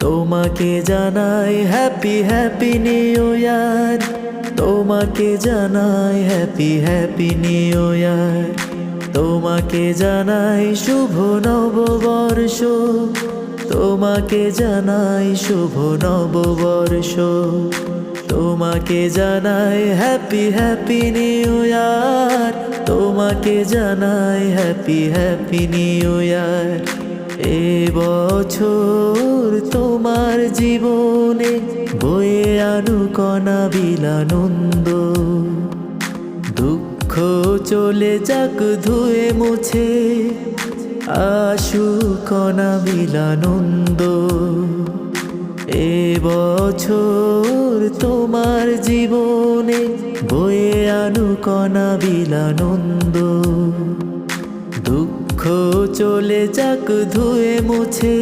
তোমাকে জানাই happy happy new year, তোমাকে জানাই হ্যাপি হ্যাপি নিউ ইয়ার, তোমাকে জানাই শুভ নববর্ষ, তোমাকে জানাই শুভ নববর্ষ, তোমাকে জানাই হ্যাপি হ্যাপি নিউ ইয়ার, তোমাকে জানাই হ্যাপি হ্যাপি নিউ ইয়ার। এ বছর তোমার জীবনে বয়ে আনুক অনাবিল আনন্দ, দুঃখ চলে যাক ধুয়ে মুছে, আসুক অনাবিল আনন্দ। এ বছর তোমার জীবনে বয়ে আনুক অনাবিল আনন্দ, দুঃখ চলে যাক ধুয়ে মুছে।